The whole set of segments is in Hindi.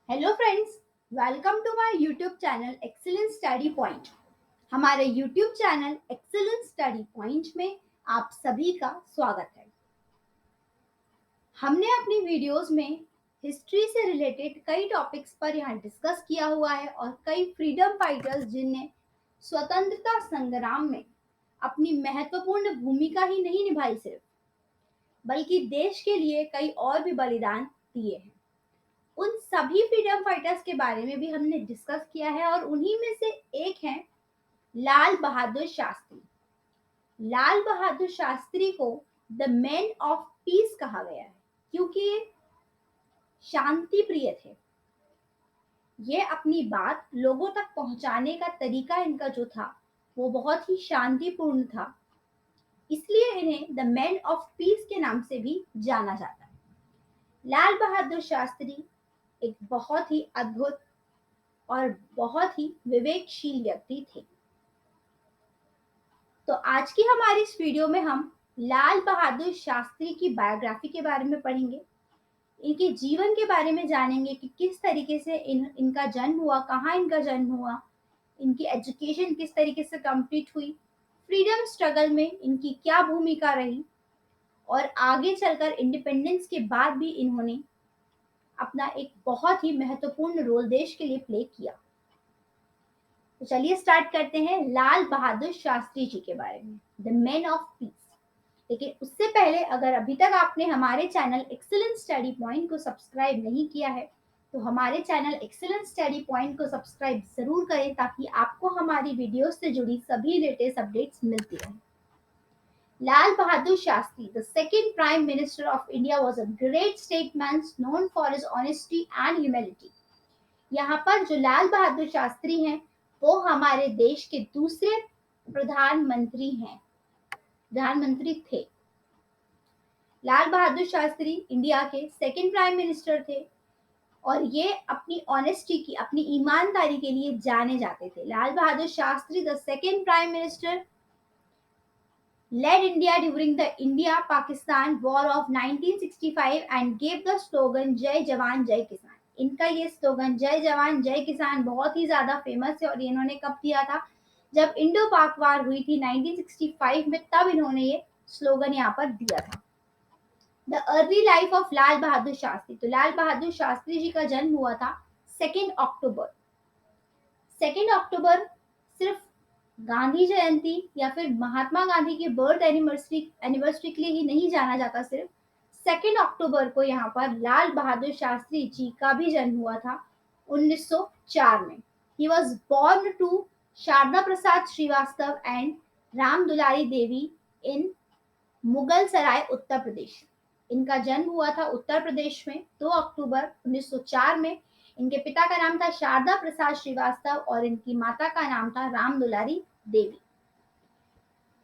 Hello friends, welcome to my YouTube channel excellence study point. हमारे YouTube channel excellence study point में आप सभी का स्वागत है। हमने अपनी वीडियोस में हिस्ट्री से रिलेटेड कई टॉपिक्स पर यहाँ डिस्कस किया हुआ है और कई फ्रीडम फाइटर्स जिनने स्वतंत्रता संग्राम में अपनी महत्वपूर्ण भूमिका ही नहीं निभाई सिर्फ, बल्कि देश के लिए कई और भी बलिदान दिए हैं। उन सभी फ्रीडम फाइटर्स के बारे में भी हमने डिस्कस किया है और उन्हीं में से एक है लाल बहादुर शास्त्री। लाल बहादुर शास्त्री को द मैन ऑफ पीस कहा गया है क्योंकि ये शांति प्रिय थे। ये अपनी बात लोगों तक पहुंचाने का तरीका इनका जो था वो बहुत ही शांतिपूर्ण था, इसलिए इन्हें द मैन ऑफ पीस के नाम से भी जाना जाता है। लाल बहादुर शास्त्री एक बहुत ही अद्भुत और बहुत ही विवेकशील व्यक्ति थे। तो आज की हमारी इस वीडियो में हम लाल बहादुर शास्त्री की बायोग्राफी के बारे में पढ़ेंगे, इनके जीवन के बारे में जानेंगे कि किस तरीके से इनका जन्म हुआ, कहाँ इनका जन्म हुआ, इनकी एजुकेशन किस तरीके से कंप्लीट हुई, फ्रीडम स्ट्रगल में इनकी क्या भूमिका रही और आगे चलकर इंडिपेंडेंस के बाद भी इन्होंने अपना एक बहुत ही महत्वपूर्ण रोल देश के लिए प्ले किया। तो चलिए स्टार्ट करते हैं लाल बहादुर शास्त्री जी के बारे में, द मैन ऑफ पीस। लेकिन उससे पहले अगर अभी तक आपने हमारे चैनल एक्सीलेंस स्टडी पॉइंट को सब्सक्राइब नहीं किया है तो हमारे चैनल एक्सीलेंस स्टडी पॉइंट को सब्सक्राइब जरूर करें ताकि आपको हमारी वीडियोस से जुड़ी सभी लेटेस्ट अपडेट्स मिलती रहें। Lal Bahadur Shastri, the second prime minister of India, was a great statesman known for his honesty and humility. यहाँ पर जो लाल बहादुर शास्त्री हैं वो हमारे देश के दूसरे प्रधानमंत्री हैं, प्रधानमंत्री थे। लाल बहादुर शास्त्री इंडिया के सेकंड प्राइम मिनिस्टर थे और ये अपनी ऑनेस्टी की, अपनी ईमानदारी के लिए जाने जाते थे। Lal Bahadur Shastri, the second prime minister, led India during the India-Pakistan War of 1965 and gave the slogan जय जवान जय किसान। इनका ये स्लोगन जय जवान जय किसान बहुत ही ज्यादा फेमस है और इन्होंने कब दिया था? जब इंडो पाक वार हुई थी 1965 में, तब इन्होंने ये स्लोगन यहाँ पर दिया था। द अर्ली लाइफ ऑफ लाल बहादुर शास्त्री, तो लाल बहादुर शास्त्री जी का जन्म हुआ था 2 अक्टूबर। 2 अक्टूबर सिर्फ गांधी जयंती या फिर महात्मा गांधी की बर्थ एनिवर्सरी के लिए ही नहीं जाना जाता सिर्फ। 2 अक्टूबर को यहाँ पर लाल बहादुर शास्त्री जी का भी जन्म हुआ था 1904 में। He was born to Sharda Prasad Srivastava and Ram Dulari Devi in Mughal Sarai, Uttar Pradesh. इनका जन्म हुआ था उत्तर प्रदेश में 2 अक्टूबर 1904 में। इनके पिता का नाम था शारदा प्रसाद श्रीवास्तव और इनकी माता का नाम था राम दुलारी देवी।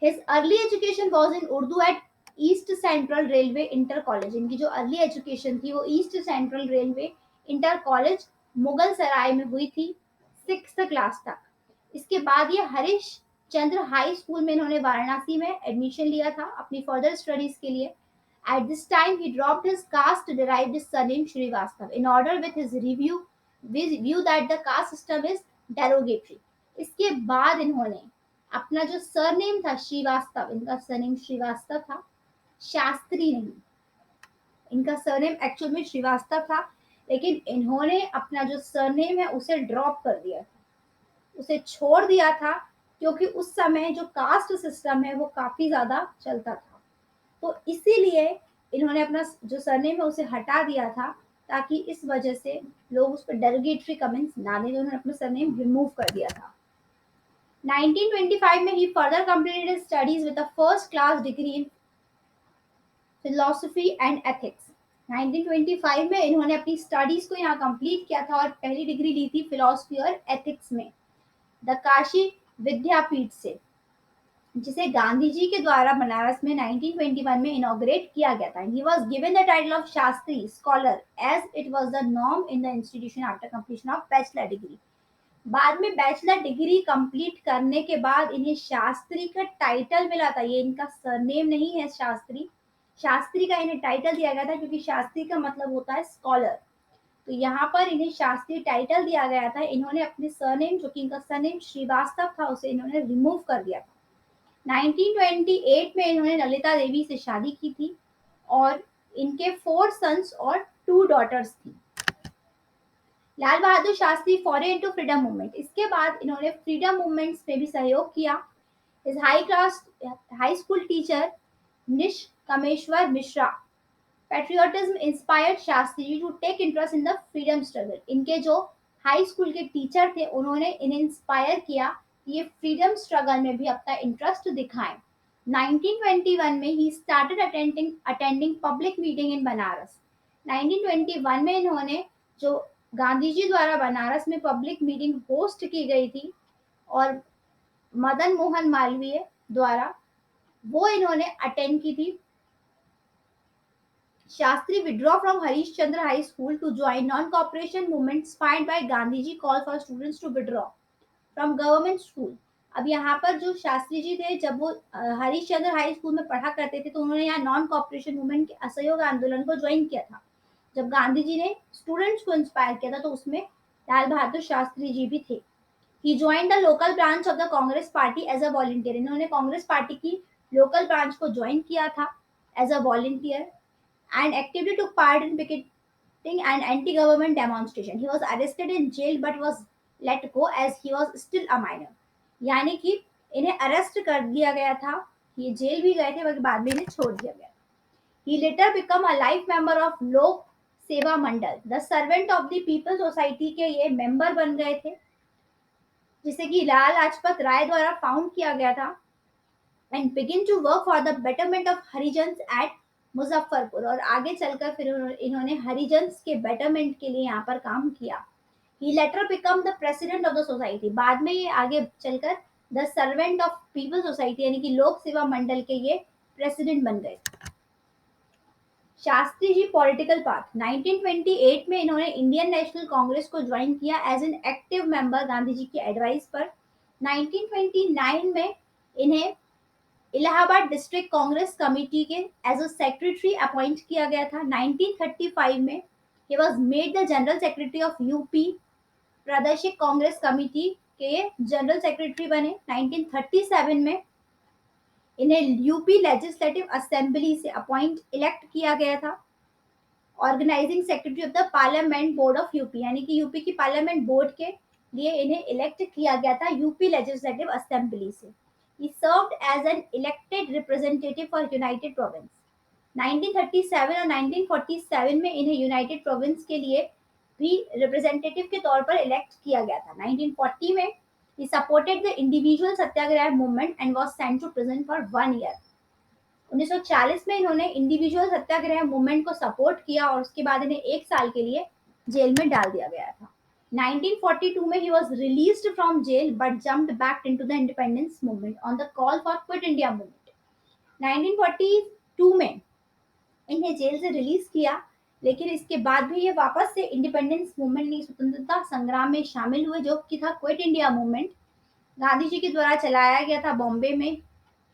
His early education was in Urdu at East Central Railway Inter College। इनकी जो अर्ली एजुकेशन थी वो east central railway inter college Mughal Sarai में हुई थी 6th क्लास तक। इसके बाद ये हरीश चंद्र हाई स्कूल में इन्होंने वाराणसी में एडमिशन लिया था अपनी फर्दर स्टडीज के लिए। At this time, he dropped his caste derived surname Srivastav in order with his view that the caste system is derogatory। इसके बाद इन्होंने अपना जो सरनेम था श्रीवास्तव, इनका सरनेम श्रीवास्तव था, शास्त्री नहीं। इनका सरनेम एक्चुअल में श्रीवास्तव था, लेकिन इन्होंने अपना जो सरनेम है उसे ड्रॉप कर दिया था, उसे छोड़ दिया था, क्योंकि उस समय जो कास्ट सिस्टम है वो काफी ज्यादा चलता था। तो इसीलिए इन्होंने अपना जो सरनेम है उसे हटा दिया था, ताकि इस वजह से लोग उस पर डेरोगेटरी कमेंट्स ना दें। उन्होंने अपना सरनेम रिमूव कर दिया था। 1925 में he further completed his studies with a first class degree in philosophy and ethics. 1925 में इन्होंने अपनी स्टडीज को यहाँ कंप्लीट किया था और पहली डिग्री ली थी फिलोसफी और एथिक्स में द काशी विद्यापीठ से, जिसे गांधी जी के द्वारा बनारस में 1921 में इनॉग्रेट किया गया था। He was given the title of Shastri scholar as it was the norm in the institution after completion of bachelor degree. बाद में बैचलर डिग्री कंप्लीट करने के बाद इन्हें शास्त्री का टाइटल मिला था। ये इनका सरनेम नहीं है शास्त्री, शास्त्री का इन्हें टाइटल दिया गया था क्योंकि शास्त्री का मतलब होता है स्कॉलर। तो यहाँ पर इन्हें शास्त्री टाइटल दिया गया था। इन्होंने अपने सरनेम, जो कि इनका सरनेम श्रीवास्तव था, उसे इन्होंने रिमूव कर दिया था। 1928 में इन्होंने ललिता देवी से शादी की थी और इनके 4 सन्स और 2 डॉटर्स थी। Lal Bahadur Shastri foreign into freedom movement. इसके बाद इन्होंने फ्रीडम मूवमेंट्स में भी सहयोग किया। His high school teacher Nishkameshwar Mishra patriotism inspired Shastri to take interest in the freedom struggle. इनके जो हाई स्कूल के टीचर थे, उन्होंने इन्हें इंस्पायर किया कि ये फ्रीडम स्ट्रगल में भी अपना इंटरेस्ट दिखाएं। 1921 में he started attending public meeting in Banaras. 1921 में इन्होंने, जो गांधी जी द्वारा बनारस में पब्लिक मीटिंग होस्ट की गई थी और मदन मोहन मालवीय द्वारा, वो इन्होंने अटेंड की थी। Shastri withdraw from Harish Chandra High School to join non-cooperation movement inspired by Gandhiji call for students to withdraw from government school। अब यहाँ पर जो शास्त्री जी थे, जब वो हरीश चंद्र हाई स्कूल में पढ़ा करते थे, तो उन्होंने यहाँ नॉन कॉपरेशन मूवमेंट के असहयोग आंदोलन को ज्वाइन किया था। जब गांधी जी ने स्टूडेंट्स को इंस्पायर किया था, तो उसमें लाल बहादुर शास्त्री जी भी थे। He join the local branch of the Congress party as a volunteer. इन्होंने कांग्रेस पार्टी की लोकल ब्रांच को ज्वाइन किया था as a volunteer and actively took part in picketing and anti-government demonstration. He was arrested in jail but was let go as he was still a minor। यानी कि इन्हें अरेस्ट कर दिया गया था, ये जेल भी गए थे, मगर बाद में इन्हें छोड़ दिया गया। He later become a life member of Lok Sewa Mandal, the servant of the people society के ये मेंबर बन गए थे, जिसे कि लाल लाजपत राय द्वारा फाउंड किया गया था। And begin to work for the betterment of Harijans at Muzaffarpur. और आगे चलकर फिर इन्होंने हरिजन्स के बेटरमेंट के लिए यहाँ पर काम किया। He later become the president of the society. बाद में ये आगे चलकर the servant of people society यानी कि लोक सेवा मंडल के ये प्रेसिडेंट बन गए। शास्त्री जी पॉलिटिकल पाथ। 1928 में इन्होंने इंडियन नेशनल कांग्रेस को ज्वाइन किया as an active member Gandhi ji की एडवाइस पर। 1929 में इन्हें इलाहाबाद डिस्ट्रिक्ट कांग्रेस कमेटी के एज अ सेक्रेटरी अपॉइंट किया गया था। 1935 में he was made the general secretary of UP Pradeshik Congress committee के जनरल सेक्रेटरी बने। 1937 में इन्हें यूपी लेजिस्लेटिव असेंबली से अपॉइंट इलेक्ट किया गया था। Organising secretary of the parliament board of UP, यानी कि यूपी की पार्लियामेंट बोर्ड के लिए इन्हें इलेक्ट किया गया था यूपी लेजिस्लेटिव असेंबली से। He served as an elected representative for United Province। 1937 और 1947 में इन्हें यूनाइटेड प्रोविंस के लिए भी रिप्रेजेंटेटिव के तौर पर इलेक्ट किया गया था। 1940 में he supported the individual Satyagraha movement and was sent to prison for 1 year। 1940 में इन्होंने इंडिविजुअल सत्याग्रह मूवमेंट को सपोर्ट किया और उसके बाद इन्हें 1 साल के लिए जेल में डाल दिया गया था। 1942 में he was released from jail but jumped back into the independence movement on the call for quit India movement। 1942 में इन्हें जेल से रिलीज किया, लेकिन इसके बाद भी ये वापस से इंडिपेंडेंस मूवमेंट की स्वतंत्रता संग्राम में शामिल हुए, जो कि था quit India movement. Gandhi ji के द्वारा चलाया गया था बॉम्बे में।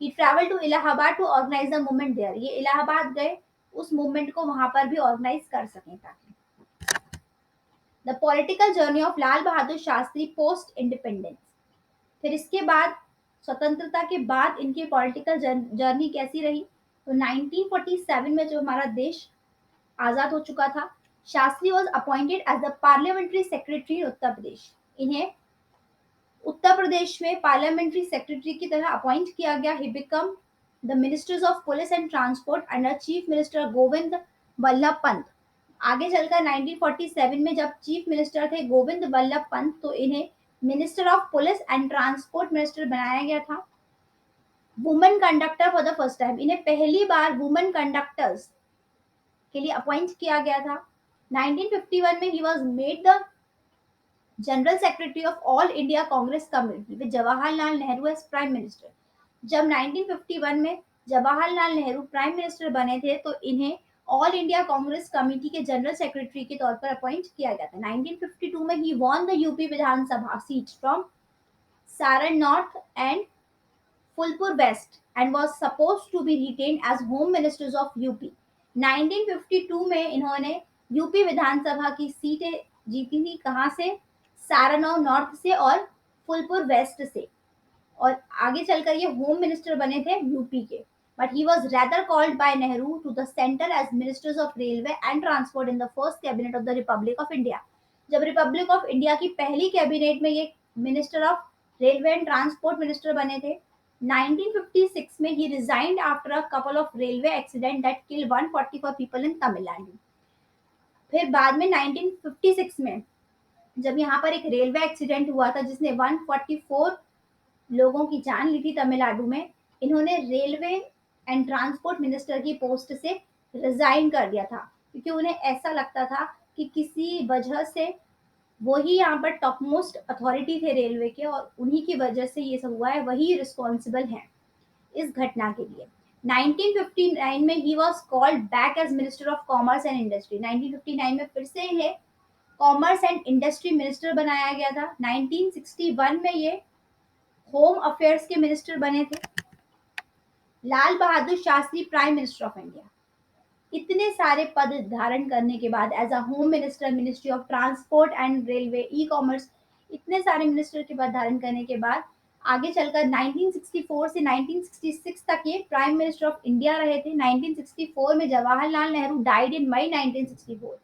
He travel to Allahabad to organise the movement there. ये इलाहाबाद गए उस मूवमेंट को वहां पर भी ऑर्गेनाइज कर सकें ताकि। The political journey of Lal Bahadur Shastri post independence. फिर इसके बाद स्वतंत्रता के बाद इनकी पॉलिटिकल जर्नी कैसी रही, तो 1947 में जो हमारा देश आजाद हो चुका था, Shastri was appointed as the parliamentary secretary in Uttar Pradesh. इन्हें उत्तर प्रदेश में पार्लियामेंट्री सेक्रेटरी की तरह अपॉइंट किया गया। He become the ministers of police and transport under chief minister Govind Vallabh Pant. आगे चलकर 1947 में जब चीफ मिनिस्टर थे गोविंद वल्लभ पंत, तो इन्हें minister of police and transport minister बनाया गया था। Women conductor for the first time, इन्हें पहली बार वुमेन कंडक्टर्स के लिए अपॉइंट किया गया था। 1951 में he was made the general secretary of all India Congress committee with Jawaharlal Nehru as prime minister. जब 1951 में जवाहरलाल नेहरू प्राइम मिनिस्टर बने थे, तो इन्हें ऑल इंडिया कांग्रेस कमेटी के जनरल सेक्रेटरी के तौर पर अपॉइंट किया गया था। 1952 में he won the UP Vidhan Sabha seat from Saran north and Phulpur west and was supposed to be retained as home ministers of UP. 1952 में इन्होंने यूपी विधानसभा की सीटें जीती थी कहाँ से? सारानौ नॉर्थ से और फुलपुर वेस्ट से। और आगे चलकर ये होम मिनिस्टर बने थे यूपी के। But he was rather called by Nehru to the centre as ministers of railway and transport in the first cabinet of the republic of India. जब रिपब्लिक ऑफ इंडिया की पहली कैबिनेट में ये minister of railway and transport minister बने थे। 1956 में he resigned after a couple of railway accident that kill 144 people in Tamil Nadu. फिर बाद में 1956 में जब यहाँ पर एक रेलवे एक्सीडेंट हुआ था जिसने 144 लोगों की जान ली थी तमिलनाडु में, इन्होंने रेलवे एंड ट्रांसपोर्ट मिनिस्टर की पोस्ट से रिजाइन कर दिया था क्योंकि उन्हें ऐसा लगता था कि किसी वजह से वो ही यहाँ पर टॉप मोस्ट अथॉरिटी थे रेलवे के और उन्हीं की वजह से ये सब हुआ है, वही रिस्पॉन्सिबल हैं इस घटना के लिए। 1959 में he was called back as minister of commerce and industry. 1959 में फिर से इन्हें कॉमर्स एंड इंडस्ट्री मिनिस्टर बनाया गया था। 1961 में ये होम अफेयर्स के मिनिस्टर बने थे। Lal Bahadur Shastri prime minister of India. इतने सारे पद धारण करने के बाद as a home minister, ministry of transport and railway, e commerce, इतने सारे मिनिस्टर के पद धारण करने के बाद आगे चलकर 1964 से 1966 तक ये प्राइम मिनिस्टर ऑफ इंडिया रहे थे। 1964 में Jawaharlal Nehru died in May 1964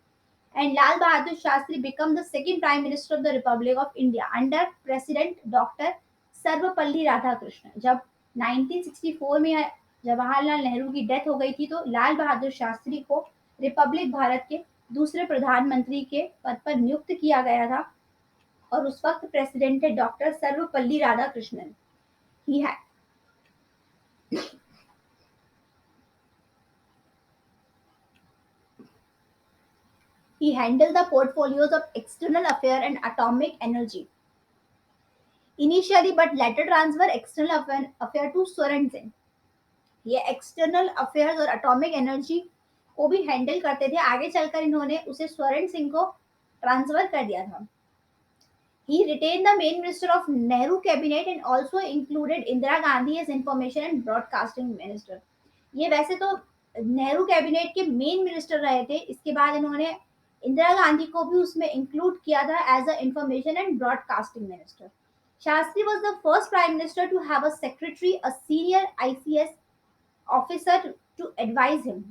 and Lal Bahadur Shastri became the second Prime Minister of the Republic of India under President Dr. Sarvepalli Radhakrishnan. जब 1964 में जवाहरलाल नेहरू की डेथ हो गई थी तो लाल बहादुर शास्त्री को रिपब्लिक भारत के दूसरे प्रधानमंत्री के पद पर नियुक्त किया गया था और उस वक्त प्रेसिडेंट थे doctor Sarvepalli Radhakrishnan. He he handled the portfolios of external affair and atomic energy initially but later transfer external affair to स्वर्ण सिंह। ये एक्सटर्नल अफेयर्स और एटॉमिक एनर्जी को भी हैंडल करते थे, आगे चलकर इन्होंने उसे स्वर्ण सिंह को ट्रांसफर कर दिया था। He retained the main minister of Nehru cabinet and also included Indira Gandhi as information and broadcasting minister। ये वैसे तो नेहरू कैबिनेट के मेन मिनिस्टर रहे थे, इसके बाद इन्होंने इंदिरा गांधी को भी उसमें इंक्लूड किया था as a information and broadcasting minister. Shastri was the first prime minister to have a secretary, a senior ICS officer to advise him.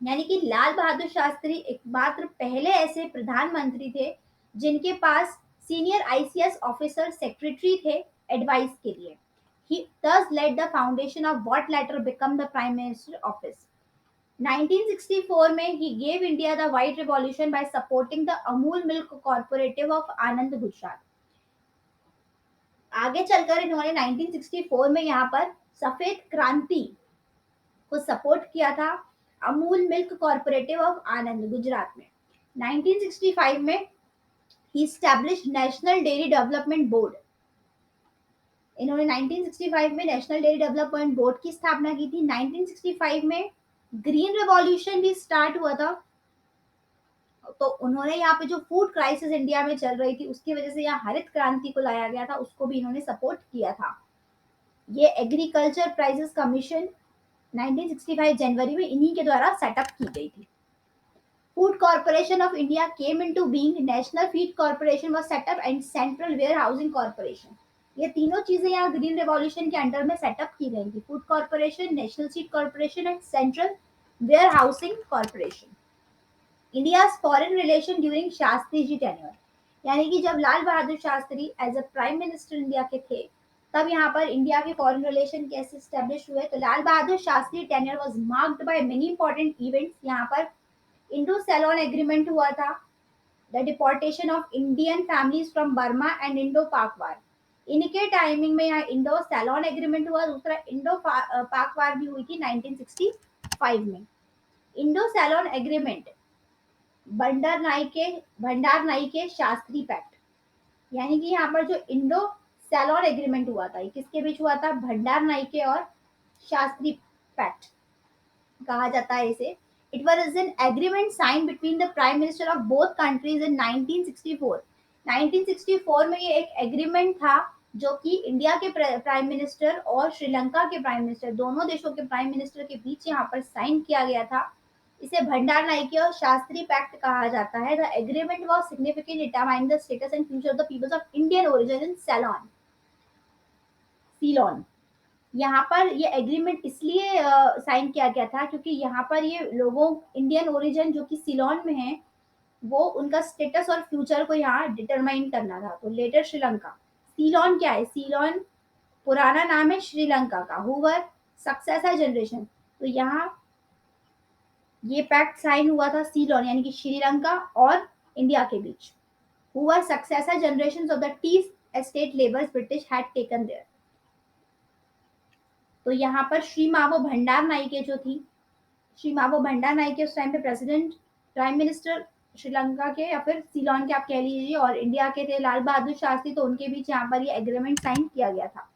यानी कि लाल बहादुर शास्त्री एकमात्र पहले ऐसे प्रधानमंत्री थे जिनके पास सीनियर आईसीएस ऑफिसर सेक्रेटरी थे एडवाइस के लिए। He thus led the foundation of what later became the prime minister office। 1964 में he gave India the white revolution by supporting the Amul Milk Cooperative of Anand Gujarat। आगे चलकर इन्होंने 1964 में यहाँ पर सफेद क्रांति को सपोर्ट किया था Amul milk cooperative of Anand Gujarat में। 1965 में he establish national dairy development board. इन्होंने 1965 में नेशनल डेयरी डेवलपमेंट बोर्ड की स्थापना की थी। 1965 में ग्रीन रेवोल्यूशन भी स्टार्ट हुआ था, तो उन्होंने यहाँ पे जो फूड क्राइसिस इंडिया में चल रही थी उसकी वजह से यहाँ हरित क्रांति को लाया गया था, उसको भी इन्होंने सपोर्ट किया था। ये एग्रीकल्चर प्राइसेस कमीशन 1965 जनवरी में इन्हीं के द्वारा सेटअप की गई थी। Food Corporation of India came into being, National Feed Corporation was set up and Central Warehousing Corporation। ये तीनों चीजें यहाँ ग्रीन रेवोल्यूशन के अंडर में सेटअप की गई थी, food corporation, national seed corporation and central warehousing corporation. India foreign relation during Shastri ji tenure. यानी कि जब Lal Bahadur Shastri as a prime minister India के थे तब यहाँ पर इंडिया के फॉरेन रिलेशन कैसे स्टेब्लिश हुए, तो Lal Bahadur Shastri tenure was marked by many important events. यहाँ पर इंडो सैलोन एग्रीमेंट हुआ था, the deportation of Indian families from Burma and Indo Pak war. इनके टाइमिंग में यहाँ इंडो सैलोन एग्रीमेंट हुआ, दूसरा इंडो पाक वार भी हुई थी 1965 में। इंडो सैलोन एग्रीमेंट भंडार नाई के शास्त्री पैक्ट। यानी कि यहाँ पर जो इंडो सैलोन एग्रीमेंट हुआ था, किसके बीच हुआ था? भंडार नाई के और शास्त्री पैक्ट कहा जाता है इसे। It was an agreement signed between the prime minister of both countries in 1964। 1964 में ये एक एग्रीमेंट था जो कि इंडिया के प्राइम मिनिस्टर और श्रीलंका के प्राइम मिनिस्टर, दोनों देशों के प्राइम मिनिस्टर के बीच यहाँ पर साइन किया गया था। इसे भंडार नाइके और शास्त्री पैक्ट कहा जाता है। The agreement was significant determine the status and future of the peoples of Indian origin in Ceylon Ceylon. यहाँ पर ये एग्रीमेंट इसलिए साइन किया गया था क्योंकि यहाँ पर ये लोगों इंडियन ओरिजिन जो कि सिलोन में है, वो उनका स्टेटस और फ्यूचर को यहाँ डिटरमाइन करना था। तो लेटर श्रीलंका, सीलोन क्या है? सीलोन पुराना नाम है श्रीलंका का। हुवर सक्सेसर जनरेशन, तो यहाँ ये पैक्ट साइन हुआ था सीलोन यानी कि श्रीलंका और इंडिया के बीच। However successor generation of the tea estate labours British had taken there. तो यहाँ पर श्री मावो भंडार नाइके जो थी, श्री मावो भंडार नाइके उस टाइम पे प्रेसिडेंट प्राइम मिनिस्टर श्रीलंका के या फिर सीलोन के आप कह लीजिए, और इंडिया के थे लाल बहादुर शास्त्री, तो उनके बीच यहाँ पर ये एग्रीमेंट साइन किया गया था।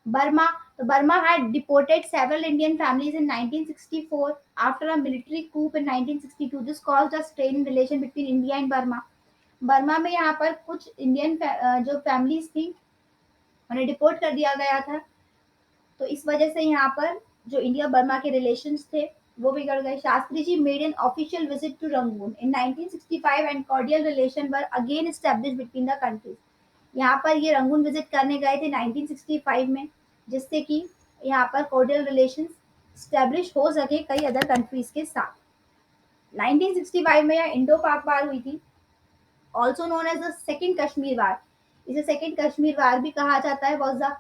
बर्मा, तो Burma had deported several Indian families in 1964 after a military coup in 1962. This caused a strain in relation between India and Burma. Burma में यहाँ पर कुछ इंडियन जो फैमिलीज थी उन्हें डिपोर्ट कर दिया गया था, तो इस वजह से यहाँ पर जो इंडिया बर्मा के रिलेशंस थे वो बिगड़ गए। Shastri ji made an official visit to Rangoon in 1965 and cordial relation were again establish between the countries. यहाँ पर ये रंगून विजिट करने गए थे 1965 में, जिससे कि यहाँ पर कॉर्डियल रिलेशंस स्टैब्लिश हो सके कई अदर कंट्रीज के साथ। 1965 में यह इंडो पाक वार हुई थी, also known as the second Kashmir war. इसे सेकेंड कश्मीर वार भी कहा जाता है। Was the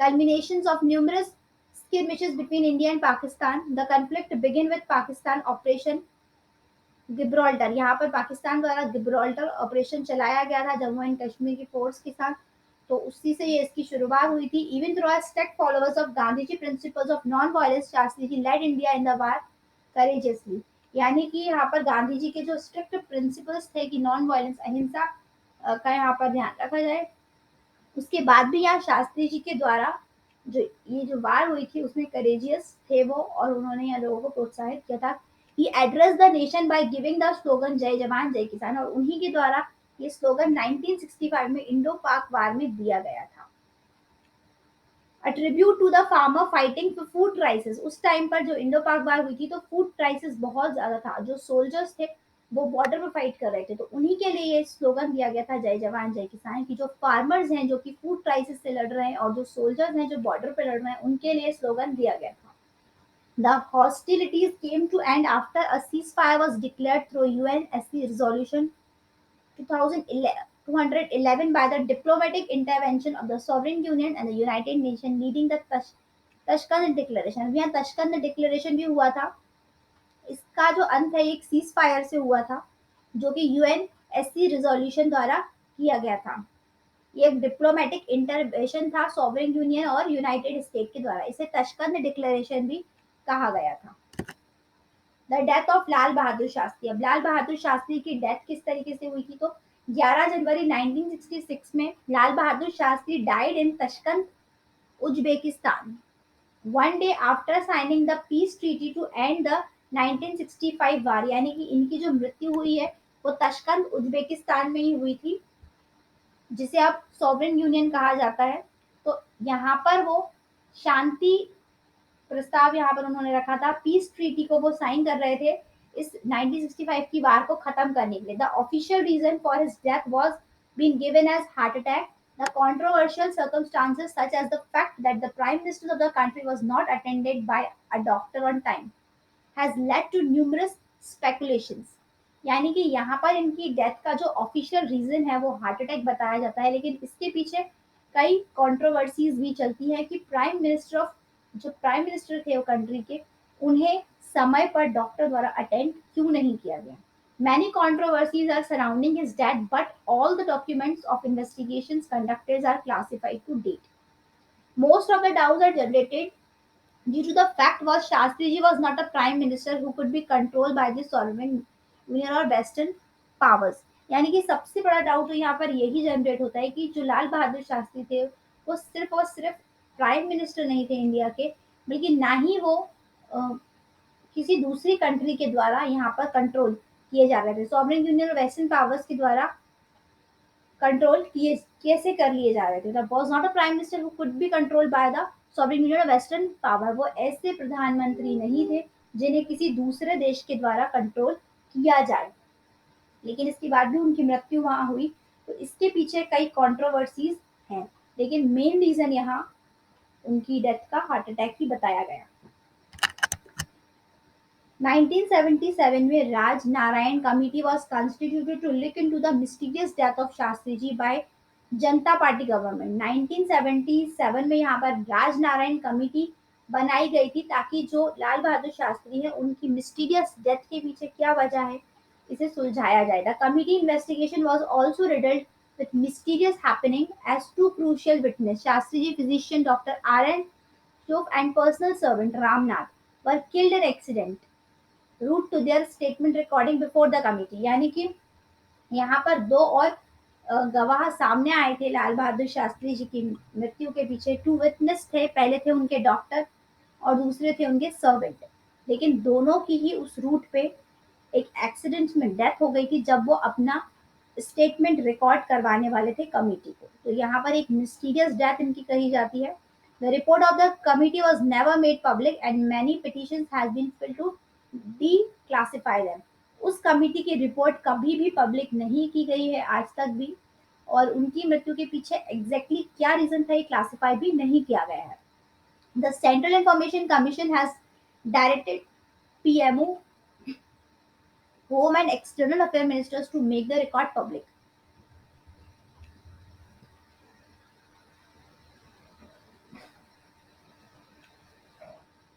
culminations of numerous skirmishes between India and Pakistan. The conflict began with Pakistan Operation Gibraltar. यहाँ पर पाकिस्तान द्वारा गिब्राल्टर ऑपरेशन चलाया गया था जम्मू एंड कश्मीर की फोर्स के साथ, तो उसी से ये इसकी शुरुआत हुई थी। Even through state followers of Gandhi ji principles of non violence, Shastri ji led India in the war courageously. यानी कि यहाँ पर गांधी जी के जो स्ट्रिक्ट प्रिंसिपल्स थे कि नॉन वायलेंस, अहिंसा का यहाँ पर ध्यान रखा जाए, उसके बाद भी यहाँ शास्त्री जी के द्वारा जो ये जो वार हुई थी उसमें करेजियस थे वो, और उन्होंने यहाँ लोगों को प्रोत्साहित किया था। He address the nation by giving the slogan Jai Jawan जय किसान, और उन्हीं के द्वारा ये स्लोगन 1965 में इंडो पाक वार में दिया गया था। A tribute to the farmer fighting for food crisis. उस टाइम पर जो इंडो पाक वार हुई थी तो फूड क्राइसिस बहुत ज्यादा था, जो सोल्जर्स थे वो बॉर्डर पर फाइट कर रहे थे, तो उन्हीं के लिए ये स्लोगन दिया गया था जय जवान जय किसान, की जो फार्मर्स हैं जो कि फूड क्राइसिस से लड़ रहे हैं और जो सोल्जर्स हैं जो बॉर्डर पर लड़ रहे हैं उनके लिए स्लोगन दिया गया था। The hostilities came to end after a ceasefire was declared through UNSC resolution 211 by the diplomatic intervention of the Sovereign Union and the United Nations, leading the Tashkent declaration. यहाँ तशकंद डिक्लेरेशन भी हुआ था, इसका जो अंत है एक सीज फायर से हुआ था जो कि यूएनएससी रिजोल्यूशन द्वारा किया गया था। ये एक डिप्लोमेटिक इंटरवेंशन था सॉवरेन यूनियन और यूनाइटेड स्टेट के द्वारा, इसे तशकंद डिक्लेरेशन भी कहा गया था। द डेथ ऑफ लाल बहादुर शास्त्री। अब लाल बहादुर शास्त्री की डेथ किस तरीके से हुई थी, तो 11 जनवरी 1966 में Lal Bahadur Shastri died in Tashkent Uzbekistan, one day after signing the peace treaty to end the 1965 war. यानी कि इनकी जो मृत्यु हुई है वो तशकंद उज्बेकिस्तान में ही हुई थी, जिसे अब सॉवरेन यूनियन कहा जाता है। तो यहाँ पर वो शांति प्रस्ताव यहाँ पर उन्होंने रखा था, पीस ट्रीटी को वो साइन कर रहे थे इस 1965 की वार को खत्म करने के लिए। The official reason for his death was been given as heart attack. The controversial circumstances, such as the fact that the prime minister of the country was not attended by a doctor on time, has led to numerous speculations. यानी कि यहाँ पर इनकी डेथ का जो ऑफिशियल रीजन है वो हार्ट अटैक बताया जाता है, लेकिन इसके पीछे कई कंट्रोवर्सीज भी चलती है कि जो प्राइम मिनिस्टर थे वो कंट्री के, उन्हें समय पर डॉक्टर द्वारा अटेंड क्यों नहीं किया गया। Many controversies are surrounding his death, but all the documents of investigations conducted are classified to date. Most of the doubts are generated due to the fact was Shastri ji was not a prime minister who could be controlled by the sovereign union or western powers. यानी कि सबसे बड़ा डाउट तो यहाँ पर यही जनरेट होता है कि जो लाल बहादुर शास्त्री थे वो सिर्फ और सिर्फ प्राइम मिनिस्टर नहीं थे इंडिया के, बल्कि ना ही वो किसी दूसरी कंट्री के द्वारा यहाँ पर कंट्रोल किए जा रहे थे। सॉवरेन यूनियन और वेस्टर्न पावर्स के द्वारा कंट्रोल किए कैसे कर लिए जा रहे थे। The was not a prime minister who could be controlled by the sovereign union और वेस्टर्न पावर। वो ऐसे प्रधानमंत्री नहीं थे जिन्हें किसी दूसरे देश के द्वारा कंट्रोल किया जाए। लेकिन इसके बाद भी उनकी मृत्यु वहां हुई। तो इसके पीछे कई कंट्रोवर्सीज हैं, लेकिन मेन रीजन यहाँ उनकी डेथ का हार्ट अटैक ही बताया गया। 1977 में Raj Narain committee was constituted to look into the mysterious death of Shastri ji by Janata party government. 1977 में यहाँ पर राज नारायण कमिटी बनाई गई थी ताकि जो लाल बहादुर शास्त्री है उनकी मिस्टीरियस डेथ के पीछे क्या वजह है इसे सुलझाया जाए। The committee investigation was also riddled with mysterious happening as two crucial witness Shastri ji physician Dr. R.N. Shroff and personal servant Ramnath were killed in accident route to their statement recording before the committee. यानी कि यहाँ पर दो और गवाह सामने आए थे लाल बहादुर शास्त्री जी की मृत्यु के पीछे। टू विटनेस थे, पहले थे उनके डॉक्टर और दूसरे थे उनके सर्वेंट। लेकिन दोनों की ही उस रूट पे एक एक्सीडेंट में डेथ हो गई थी जब वो अपना स्टेटमेंट रिकॉर्ड करवाने वाले थे कमिटी को। तो यहाँ पर एक मिस्टीरियस डेथ इनकी कही जाती है। The report of the committee was never made public and many petitions has been filed to declassify them। उस कमिटी की रिपोर्ट कभी भी पब्लिक नहीं की गई है आज तक भी, और उनकी मृत्यु के पीछे एग्जैक्टली क्या रीजन था ये क्लासिफाई भी नहीं किया गया है। The central information commission has directed PMO, home and external affair ministers to make the record public.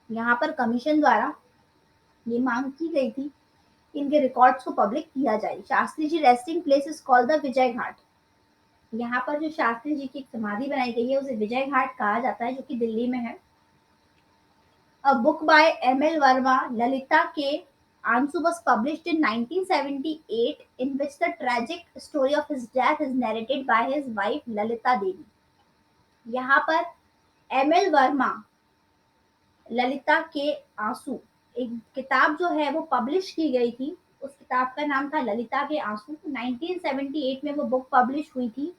यहाँ पर कमीशन द्वारा ये मांग की गई थी कि इनके रिकॉर्ड्स को पब्लिक किया जाए। Shastri ji resting place is called the Vijay Ghat. यहाँ पर जो शास्त्री जी की समाधि बनाई गई है उसे विजय घाट कहा जाता है, जो कि दिल्ली में है। A book by M L. Verma, Lalita के आंसू was published in 1978 in which the tragic story of his death is narrated by his wife Lalita Devi. यहाँ पर एम.एल. वर्मा ललिता के आंसू एक किताब जो है वो पब्लिश की गई थी। उस किताब का नाम था ललिता के आंसू। 1978 में वो बुक पब्लिश हुई थी,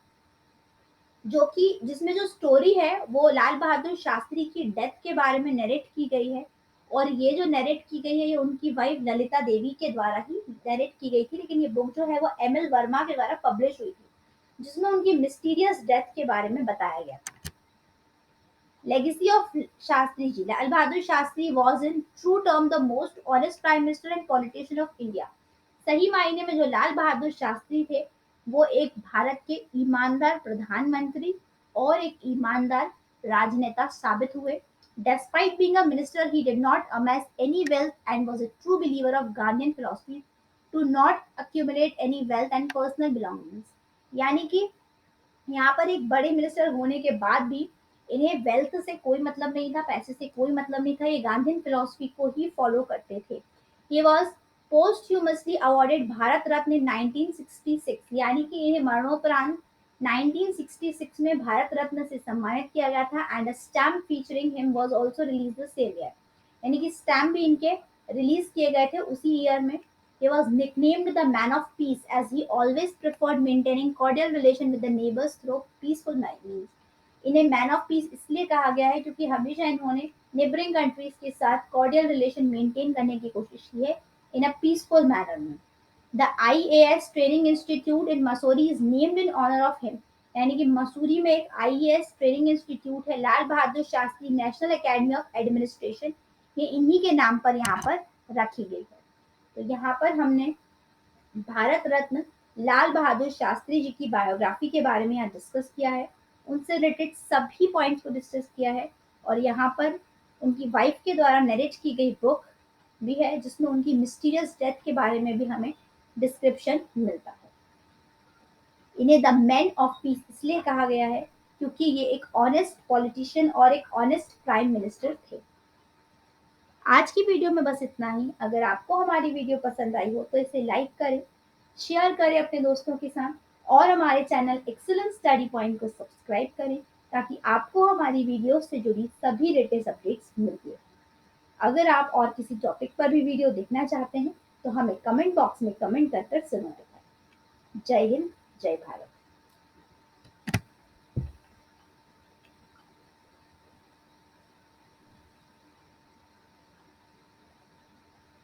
जो कि जिसमें जो स्टोरी है वो लाल बहादुर शास्त्री की डेथ के बारे में नरेट की गई है। और ये जो नरेट की गई है ये उनकी वाइफ ललिता देवी के द्वारा ही नरेट की गई थी। लेकिन ये बुक जो है वो एम.एल. वर्मा के द्वारा पब्लिश हुई थी, जिसमें उनकी मिस्टीरियस डेथ के बारे में बताया गया था। Legacy of Shastri ji, Lal Bahadur Shastri was in true term the most honest prime minister and politician of India. सही मायने में जो लाल बहादुर शास्त्री थे वो एक भारत के ईमानदार प्रधानमंत्री और एक ईमानदार राजनेता साबित हुए। Despite being a minister, he did not amass any wealth and was a true believer of Gandhian philosophy to not accumulate any wealth and personal belongings। यानी कि यहाँ पर एक बड़े मिनिस्टर होने के बाद भी इन्हें वेल्थ से कोई मतलब नहीं था, पैसे से कोई मतलब नहीं था। ये गांधीन फिलोसफी को ही फॉलो करते थे। He was पोस्टह्यूमसली awarded Bharat Ratna इन 1966। यानी कि इन्हें मरणोपरांत 1966 में भारत रत्न से सम्मानित किया गया था। And a stamp featuring him was also release the same year. यानी कि स्टैम्प भी इनके रिलीज किए गए थे उसी ईयर में। He was nicknamed the Man of Peace as he always preferred maintaining cordial relation with the neighbors through peaceful means। इन्हें मैन ऑफ पीस इसलिए कहा गया है क्योंकि हमेशा इन्होंने नेबरिंग कंट्रीज के साथ कॉर्डियल रिलेशन मेंटेन करने की कोशिश की है इन अ पीसफुल मैनर में। The IAS training institute in Mussoorie is named in honour of him. यानी कि मसूरी में एक आईएएस ट्रेनिंग इंस्टीट्यूट है, Lal Bahadur Shastri national academy of administration, ये इन्हीं के नाम पर यहाँ पर रखी गई है। तो यहाँ पर हमने भारत रत्न लाल बहादुर शास्त्री जी की बायोग्राफी के बारे में यहाँ डिस्कस किया है, उनसे रिलेटेड सभी पॉइंट्स को डिस्कस किया है। और यहाँ पर उनकी वाइफ के द्वारा नरेट की गई बुक भी है जिसमें उनकी मिस्टीरियस डेथ के बारे में भी हमें डिस्क्रिप्शन मिलता है। इन्हें द मैन ऑफ पीस इसलिए कहा गया है क्योंकि ये एक ऑनेस्ट पॉलिटिशियन और एक ऑनेस्ट प्राइम मिनिस्टर थे। आज की वीडियो में बस इतना ही। अगर आपको हमारी वीडियो पसंद आई हो तो इसे लाइक करें, शेयर करें अपने दोस्तों के साथ और हमारे चैनल एक्सीलेंस स्टडी पॉइंट को सब्सक्राइब करें ताकि आपको हमारी वीडियो से जुड़ी सभी लेटेस्ट अपडेट्स मिलती है। अगर आप और किसी टॉपिक पर भी वीडियो देखना चाहते हैं तो हमें कमेंट बॉक्स में कमेंट कर जरूर बताएं। जय हिंद, जय भारत।